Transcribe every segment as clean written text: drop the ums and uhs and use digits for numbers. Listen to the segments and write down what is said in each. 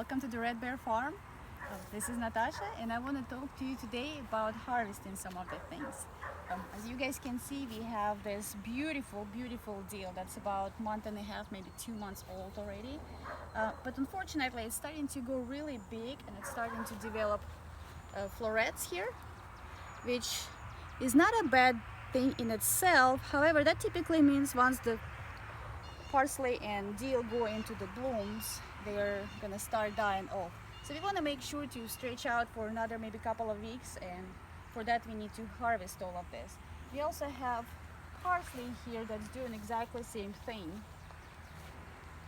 welcome to the Red Bear Farm. This is Natasha and I want to talk to you today about harvesting some of the things. As you guys can see, we have this beautiful dill that's about a month and a half, maybe 2 months old already. But unfortunately it's starting to go really big and it's starting to develop florets here, which is not a bad thing in itself. However, that typically means once the parsley and dill go into the blooms, they're gonna start dying off. So we want to make sure to stretch out for another maybe couple of weeks, and for that we need to harvest all of this. We also have parsley here that's doing exactly the same thing.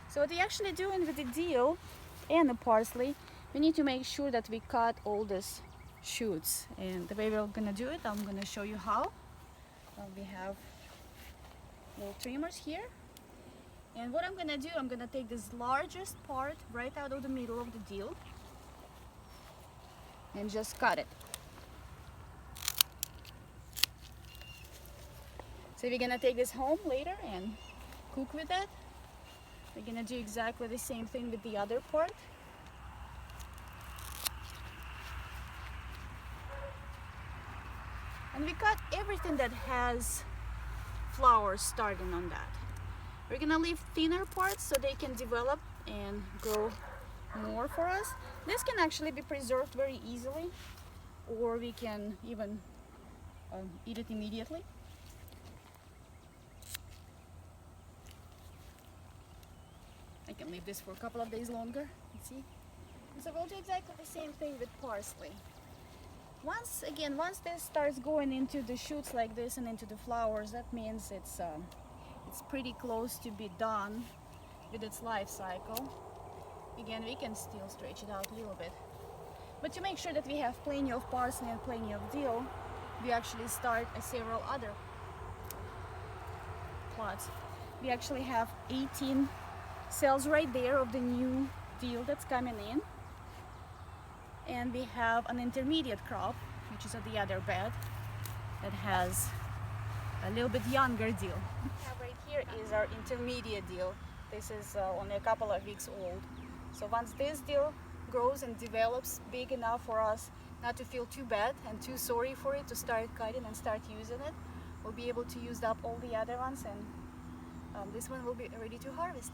So what we're actually doing with the dill and the parsley, we need to make sure that we cut all these shoots, and the way we're gonna do it, I'm gonna show you how. We have little trimmers here. And what I'm gonna do, I'm gonna take this largest part right out of the middle of the dill and just cut it. So we're gonna take this home later and cook with that. We're gonna do exactly the same thing with the other part. And we cut everything that has flowers starting on that. We're gonna leave thinner parts so they can develop and grow more for us. This can actually be preserved very easily, or we can even eat it immediately. I can leave this for a couple of days longer. Let's see. So we'll do exactly the same thing with parsley. Once this starts going into the shoots like this and into the flowers, that means it's pretty close to be done with its life cycle. Again, we can still stretch it out a little bit, but to make sure that we have plenty of parsley and plenty of dill, we actually start several other plots. We actually have 18 cells right there of the new dill that's coming in, and we have an intermediate crop which is at the other bed that has a little bit younger dill. Right here is our intermediate dill. This is only a couple of weeks old. So once this dill grows and develops big enough for us not to feel too bad and too sorry for it, to start cutting and start using it, we'll be able to use up all the other ones, and this one will be ready to harvest.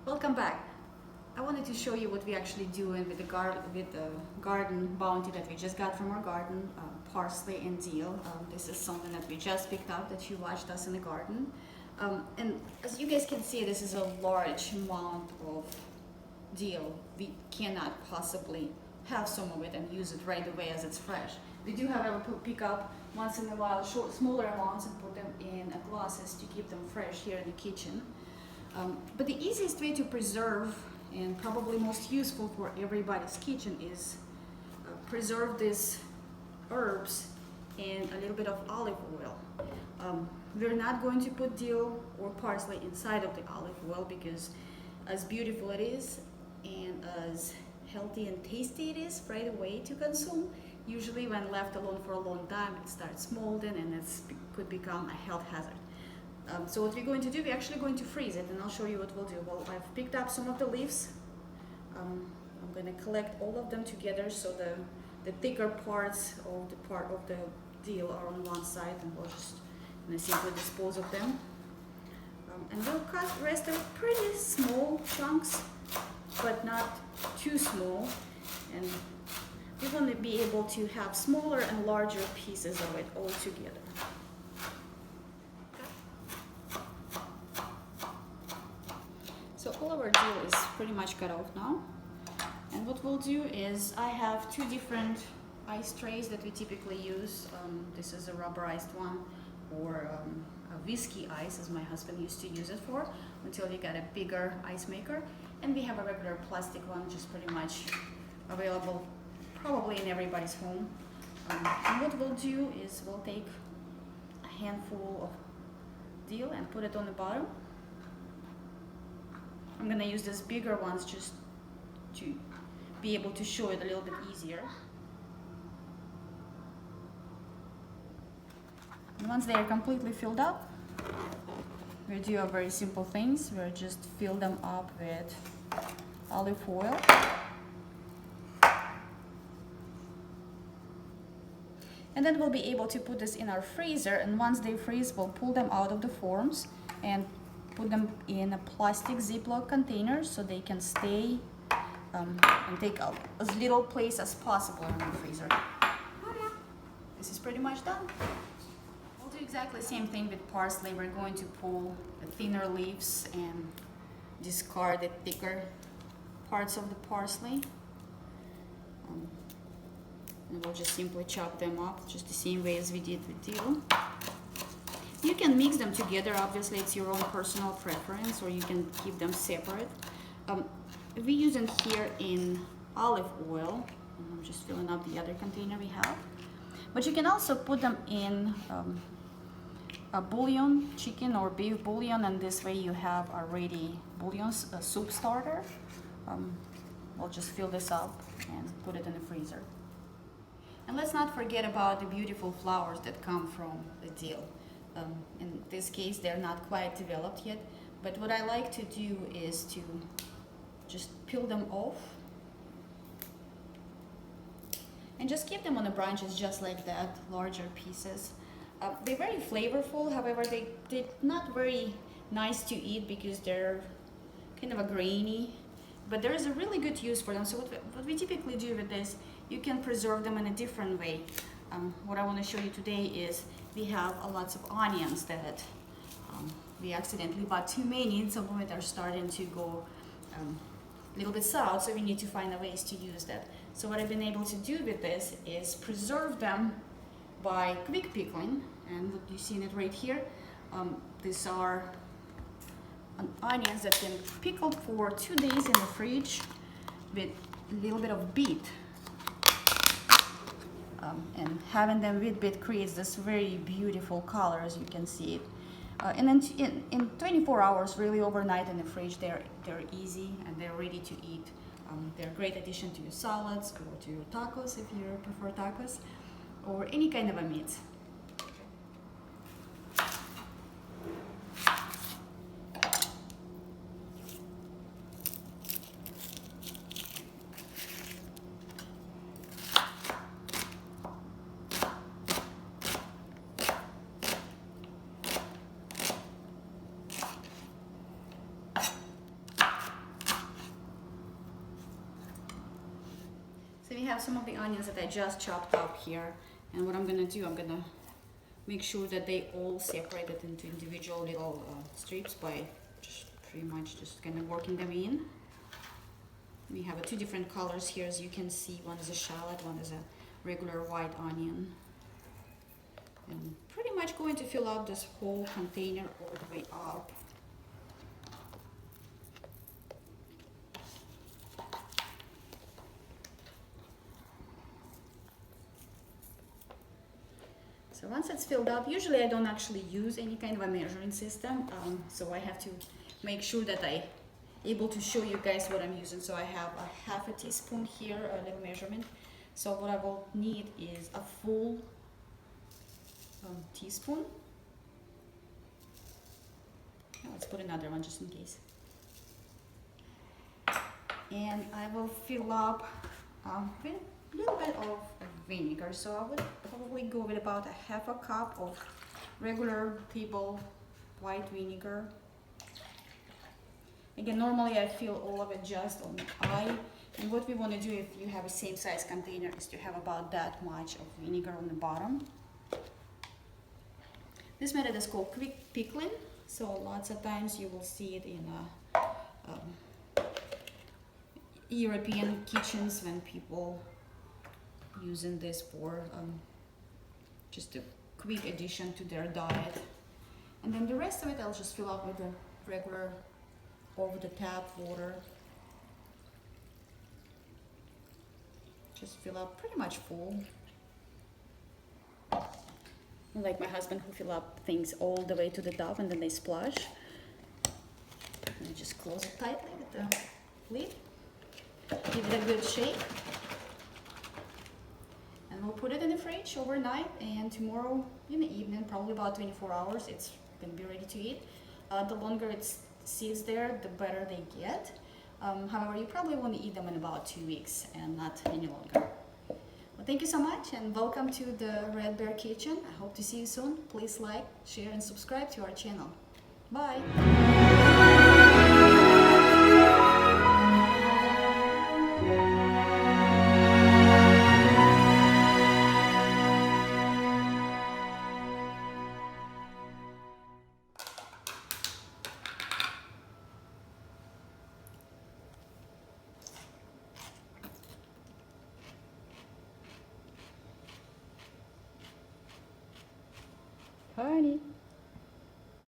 Welcome back. I wanted to show you what we actually doing with the garden bounty that we just got from our garden, parsley and dill. This is something that we just picked up, that you watched us in the garden. And as you guys can see, this is a large amount of dill. We cannot possibly have some of it and use it right away as it's fresh. We do, however, pick up once in a while smaller amounts and put them in glasses to keep them fresh here in the kitchen. But the easiest way to preserve, and probably most useful for everybody's kitchen, is preserve these herbs in a little bit of olive oil. We're not going to put dill or parsley inside of the olive oil because as beautiful it is and as healthy and tasty it is right away to consume, usually when left alone for a long time it starts molding and it could become a health hazard. So what we're going to do, we're actually going to freeze it, and I'll show you what we'll do. Well, I've picked up some of the leaves. I'm going to collect all of them together so the thicker parts of the dill are on one side, and we'll just simply dispose of them. And we'll cut the rest of it pretty small chunks, but not too small. And we want to be able to have smaller and larger pieces of it all together. So all of our dill is pretty much cut off now. And what we'll do is, I have two different ice trays that we typically use. This is a rubberized one, or a whiskey ice, as my husband used to use it for, until we got a bigger ice maker. And we have a regular plastic one, just pretty much available probably in everybody's home. And what we'll do is we'll take a handful of dill and put it on the bottom. I'm gonna use these bigger ones just to be able to show it a little bit easier. And once they are completely filled up, We do a very simple things. We'll just fill them up with olive oil. And then we'll be able to put this in our freezer, and once they freeze, we'll pull them out of the forms and put them in a plastic Ziploc container so they can stay and take up as little place as possible in the freezer. This is pretty much done. We'll do exactly the same thing with parsley. We're going to pull the thinner leaves and discard the thicker parts of the parsley. And we'll just simply chop them up just the same way as we did with dill. You can mix them together, obviously it's your own personal preference, or you can keep them separate. We're using here in olive oil. I'm just filling up the other container we have. But you can also put them in a bouillon, chicken or beef bouillon, and this way you have a ready bouillon soup starter. We'll just fill this up and put it in the freezer. And let's not forget about the beautiful flowers that come from the dill. In this case, they're not quite developed yet, but what I like to do is to just peel them off and just keep them on the branches just like that, larger pieces. They're very flavorful, however, they're not very nice to eat because they're kind of a grainy, but there is a really good use for them. So what we typically do with this, you can preserve them in a different way. What I want to show you today is we have lots of onions that we accidentally bought too many, and some of it are starting to go a little bit sour, so we need to find ways to use that. So what I've been able to do with this is preserve them by quick pickling, and what you see in it right here, these are onions that can pickle for 2 days in the fridge with a little bit of beet. And having them with beet creates this very beautiful color, as you can see it. And then in 24 hours, really overnight in the fridge, they're easy and they're ready to eat. They're a great addition to your salads or to your tacos if you prefer tacos, or any kind of a meat. So we have some of the onions that I just chopped up here, and what I'm gonna do, I'm gonna make sure that they all separated into individual little strips by just pretty much just kind of working them in. We have two different colors here, as you can see. One is a shallot, one is a regular white onion. And pretty much going to fill out this whole container all the way up. So once it's filled up, usually I don't actually use any kind of a measuring system, so I have to make sure that I'm able to show you guys what I'm using. So I have a half a teaspoon here, a little measurement. So what I will need is a full teaspoon. Let's put another one just in case. And I will fill up with a little bit of vinegar. So I would probably go with about a half a cup of regular table white vinegar. Again, normally I fill all of it just on the eye. And what we want to do if you have a same size container is to have about that much of vinegar on the bottom. This method is called quick pickling. So lots of times you will see it in European kitchens when people using this for just a quick addition to their diet. And then the rest of it I'll just fill up with the regular over the tap water. Just fill up pretty much full. Like my husband, who fill up things all the way to the top and then they splash. And I just close it tightly with the lid. Give it a good shake. And we'll put it in the fridge overnight, and tomorrow in the evening, probably about 24 hours, it's gonna be ready to eat. The longer it sits there, the better they get. However, you probably want to eat them in about 2 weeks and not any longer. Well, thank you so much and welcome to the Red Bear Kitchen. I hope to see you soon. Please like, share and subscribe to our channel. Bye! Honey.